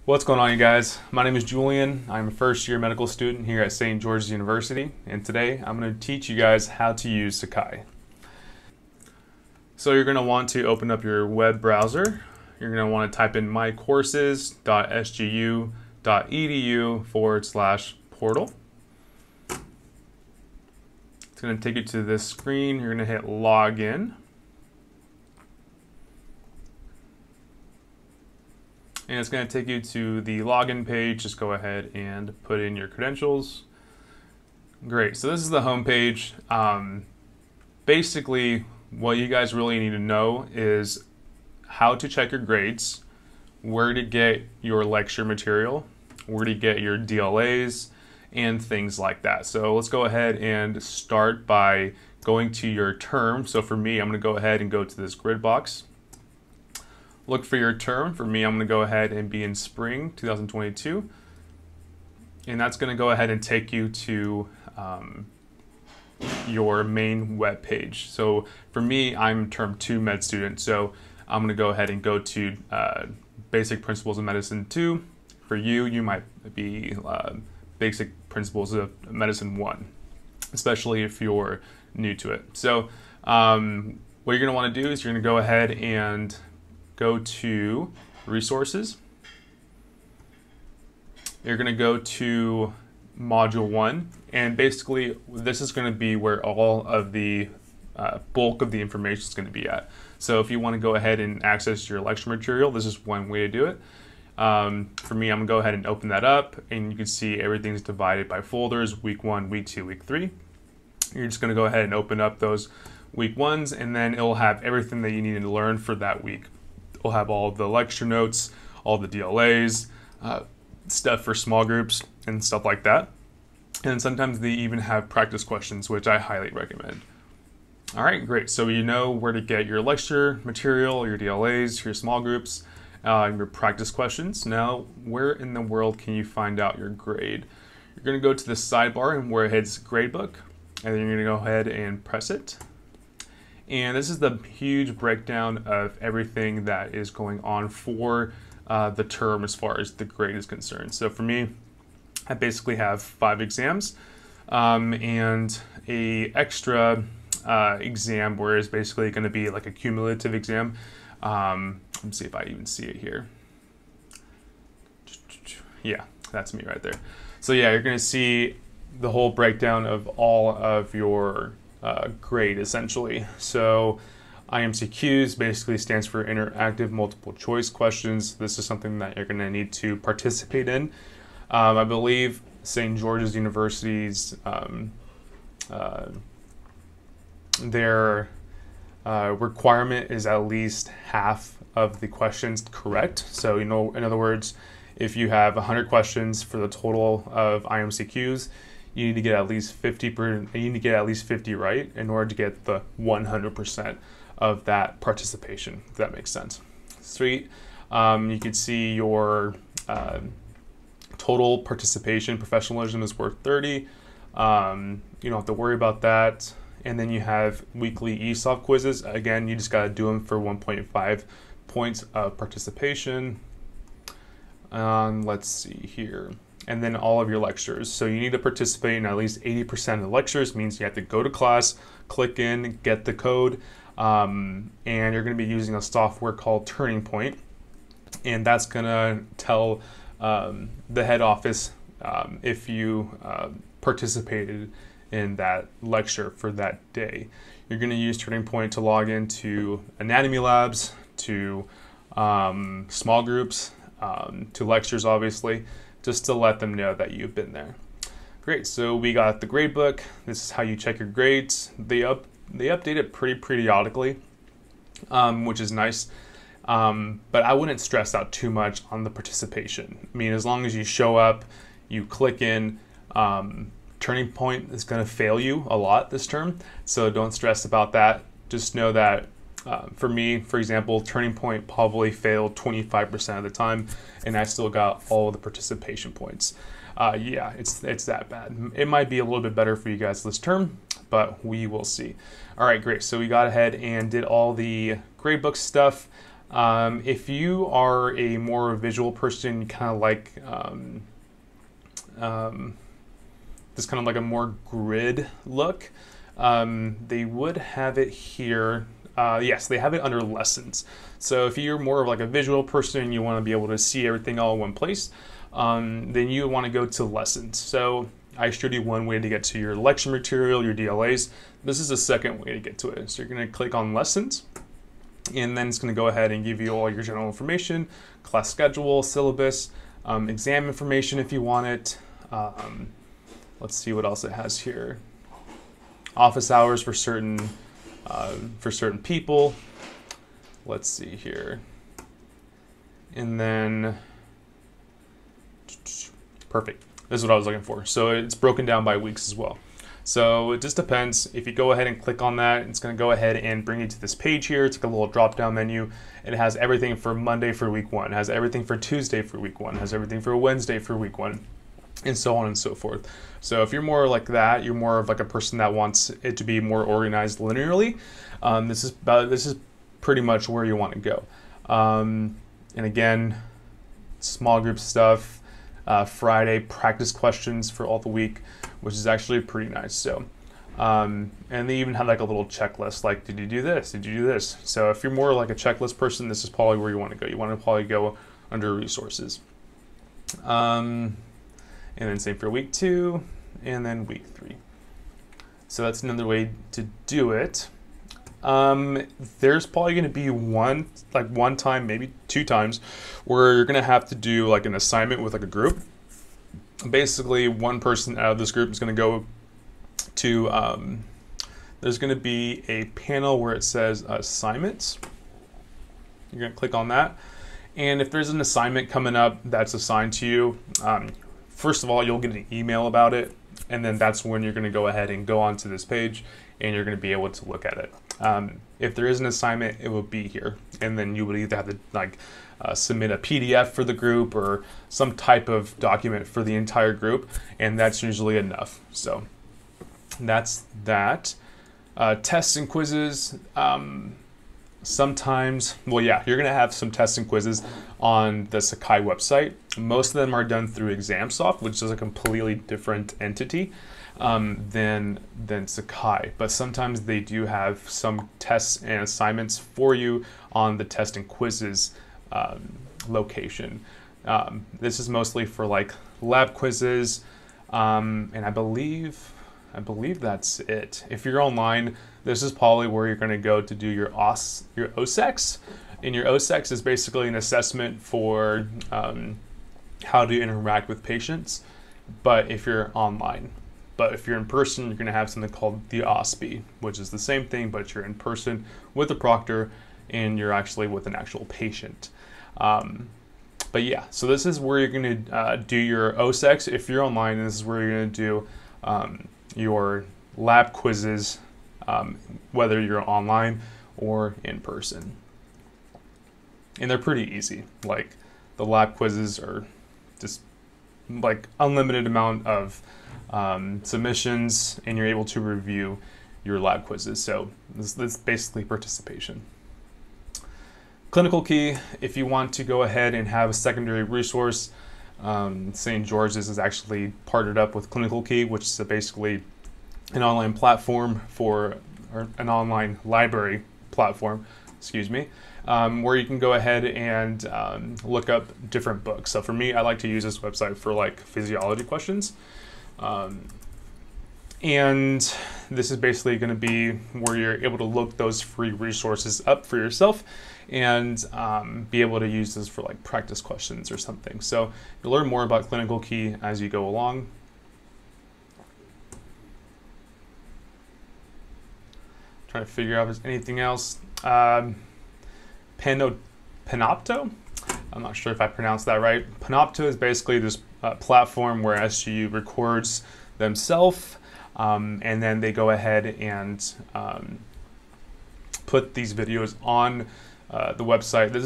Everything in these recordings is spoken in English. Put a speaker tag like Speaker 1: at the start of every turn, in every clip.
Speaker 1: What's going on, you guys? My name is Julian. I'm a first-year medical student here at St. George's University, and today I'm going to teach you guys how to use Sakai. So you're going to want to open up your web browser. You're going to want to type in mycourses.sgu.edu/portal. It's going to take you to this screen. You're going to hit login. And it's going to take you to the login page. Just go ahead and put in your credentials. Great, so this is the home page. Basically, what you guys really need to know is how to check your grades, where to get your lecture material, where to get your DLAs, and things like that. So let's go ahead and start by going to your term. So for me, I'm going to go ahead and go to this grid box. Look for your term. For me, I'm going to go ahead and be in spring 2022. And that's going to go ahead and take you to your main web page. So for me, I'm term 2 med student. So I'm going to go ahead and go to Basic Principles of Medicine 2. For you, you might be Basic Principles of Medicine 1, especially if you're new to it. So what you're going to want to do is you're going to go ahead and go to resources. You're going to go to module 1, and basically this is going to be where all of the bulk of the information is going to be at. So if you want to go ahead and access your lecture material, this is one way to do it. For me, I'm going to go ahead and open that up, and you can see everything's divided by folders: week 1, week 2, week 3. You're just going to go ahead and open up those week 1s, and then it'll have everything that you need to learn for that week. We'll have all the lecture notes, all the DLAs, stuff for small groups and stuff like that. And sometimes they even have practice questions, which I highly recommend. All right, great. So you know where to get your lecture material, your DLAs, your small groups, your practice questions. Now, where in the world can you find out your grade? You're going to go to the sidebar and where it hits Gradebook, and then you're going to go ahead and press it. And this is the huge breakdown of everything that is going on for the term as far as the grade is concerned. So for me, I basically have 5 exams and a extra exam where it's basically going to be like a cumulative exam. Let me see if I even see it here. Yeah, that's me right there. So yeah, you're going to see the whole breakdown of all of your grade essentially. So IMCQs basically stands for interactive multiple choice questions. This is something that you're going to need to participate in. I believe St. George's University's their requirement is at least half of the questions correct. So, you know, in other words, if you have 100 questions for the total of IMCQs, you need to get at least 50 right in order to get the 100% of that participation, if that makes sense. Sweet. You can see your total participation professionalism is worth 30. You don't have to worry about that. And then you have weekly ESOP quizzes. Again, you just got to do them for 1.5 points of participation. Let's see here. And then all of your lectures. So you need to participate in at least 80% of the lectures. Means you have to go to class, click in, get the code, and you're going to be using a software called Turning Point, and that's going to tell the head office if you participated in that lecture for that day. You're going to use Turning Point to log into anatomy labs, to small groups, to lectures, obviously, just to let them know that you've been there. Great, so we got the gradebook. This is how you check your grades. They update it pretty periodically, which is nice. But I wouldn't stress out too much on the participation. I mean, as long as you show up, you click in, Turning Point is going to fail you a lot this term, so don't stress about that. Just know that for me, for example, Turning Point probably failed 25% of the time, and I still got all of the participation points. Yeah, it's that bad. It might be a little bit better for you guys this term, but we will see. All right, great. So we got ahead and did all the gradebook stuff. If you are a more visual person, you kind of like this kind of like a more grid look, they would have it here. Yes, they have it under lessons. So if you're more of like a visual person and you want to be able to see everything all in one place, then you want to go to lessons. So I showed you one way to get to your lecture material, your DLAs. This is a second way to get to it. So you're going to click on lessons, and then it's going to go ahead and give you all your general information, class schedule, syllabus, exam information if you want it. Let's see what else it has here. Office hours for certain people. Let's see here. And then, perfect. This is what I was looking for. So it's broken down by weeks as well. So it just depends. If you go ahead and click on that, it's going to go ahead and bring you to this page here. It's like a little drop-down menu. It has everything for Monday for week 1. It has everything for Tuesday for week 1. It has everything for Wednesday for week 1. And so on and so forth. So if you're more like that, you're more of like a person that wants it to be more organized linearly, this is pretty much where you want to go. And again, small group stuff, Friday practice questions for all the week, which is actually pretty nice. So, and they even have like a little checklist, like, did you do this? Did you do this? So if you're more like a checklist person, this is probably where you want to go. You want to probably go under resources. And then same for week 2, and then week 3. So that's another way to do it. There's probably going to be one time, maybe 2 times, where you're going to have to do like an assignment with like a group. Basically, one person out of this group is going to go to, there's going to be a panel where it says assignments. You're going to click on that. And if there's an assignment coming up that's assigned to you, first of all, you'll get an email about it, and then that's when you're going to go ahead and go onto this page, and you're going to be able to look at it. If there is an assignment, it will be here, and then you would either have to submit a PDF for the group or some type of document for the entire group, and that's usually enough. So that's that. Tests and quizzes. Sometimes, well, yeah, you're going to have some tests and quizzes on the Sakai website. Most of them are done through ExamSoft, which is a completely different entity than Sakai. But sometimes they do have some tests and assignments for you on the test and quizzes location. This is mostly for like lab quizzes, and I believe that's it. If you're online, this is probably where you're going to go to do your OSEX. And your OSEX is basically an assessment for how to interact with patients, but if you're online. But if you're in person, you're going to have something called the OSPE, which is the same thing, but you're in person with a proctor and you're actually with an actual patient. But yeah, so this is where you're going to do your OSEX. If you're online, this is where you're going to do your lab quizzes, whether you're online or in person. And they're pretty easy. Like the lab quizzes are just like unlimited amount of submissions, and you're able to review your lab quizzes. So this is basically participation. Clinical Key, if you want to go ahead and have a secondary resource, St. George's is actually partnered up with Clinical Key, which is basically an online platform or an online library platform, excuse me, where you can go ahead and look up different books. So for me, I like to use this website for like physiology questions. And this is basically going to be where you're able to look those free resources up for yourself and be able to use this for like practice questions or something. So you'll learn more about Clinical Key as you go along. Trying to figure out if there's anything else. Panopto? I'm not sure if I pronounced that right. Panopto is basically this platform where SGU records themselves, and then they go ahead and put these videos on the website. This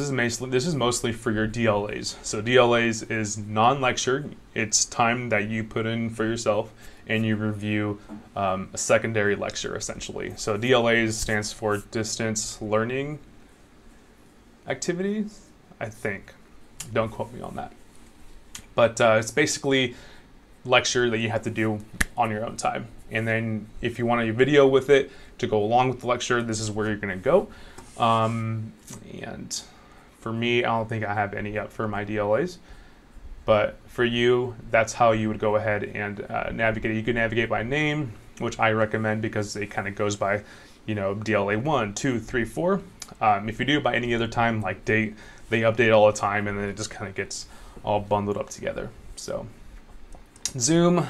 Speaker 1: is mostly for your DLAs. So DLAs is non-lecture. It's time that you put in for yourself and you review a secondary lecture essentially. So DLAs stands for distance learning. activities, I think. Don't quote me on that. But it's basically lecture that you have to do on your own time. And then if you want a video with it to go along with the lecture, this is where you're going to go. And for me, I don't think I have any up for my DLAs. But for you, that's how you would go ahead and navigate. You can navigate by name, which I recommend because it kind of goes by, you know, DLA 1, 2, 3, 4. If you do it by any other time, like date, they update all the time, and then it just kind of gets all bundled up together. So Zoom,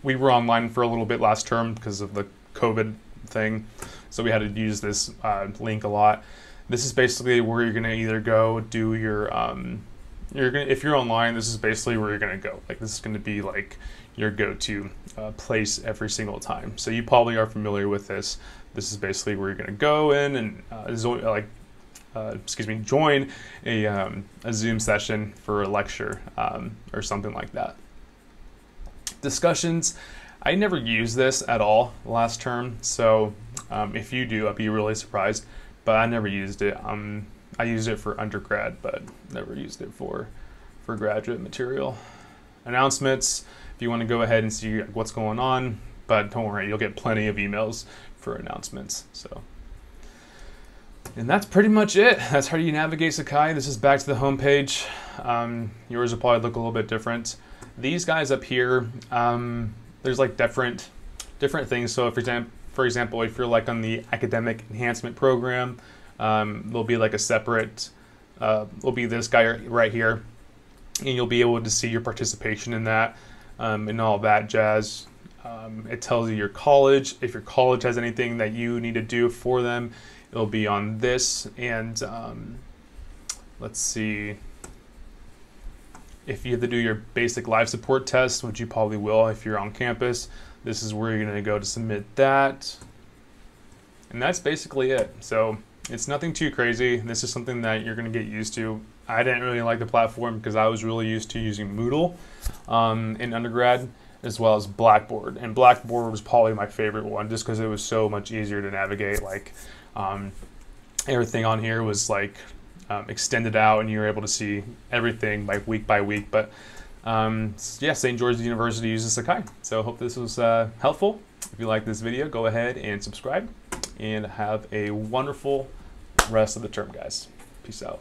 Speaker 1: we were online for a little bit last term because of the COVID thing, so we had to use this link a lot. This is basically where you're going to either go do your if you're online, this is basically where you're going to go. Like, this is going to be like your go-to place every single time. So you probably are familiar with this. This is basically where you're going to go in and join a Zoom session for a lecture or something like that. Discussions, I never used this at all last term, so if you do, I'd be really surprised, but I never used it. I used it for undergrad, but never used it for graduate material. Announcements, if you want to go ahead and see what's going on, but don't worry, you'll get plenty of emails for announcements. So, and that's pretty much it. That's how you navigate Sakai. This is back to the home page. Yours will probably look a little bit different. These guys up here, there's like different things. So for example, if you're like on the academic enhancement program, there'll be like a separate, will be this guy right here, and you'll be able to see your participation in that and all that jazz. It tells you your college. If your college has anything that you need to do for them, it'll be on this. And let's see, if you have to do your basic life support test, which you probably will if you're on campus, this is where you're going to go to submit that. And that's basically it. So it's nothing too crazy. This is something that you're going to get used to. I didn't really like the platform because I was really used to using Moodle in undergrad, as well as Blackboard. And Blackboard was probably my favorite one just because it was so much easier to navigate. Like everything on here was like extended out, and you were able to see everything like week by week. But yeah, St. George's University uses Sakai. So I hope this was helpful. If you like this video, go ahead and subscribe, and have a wonderful rest of the term, guys. Peace out.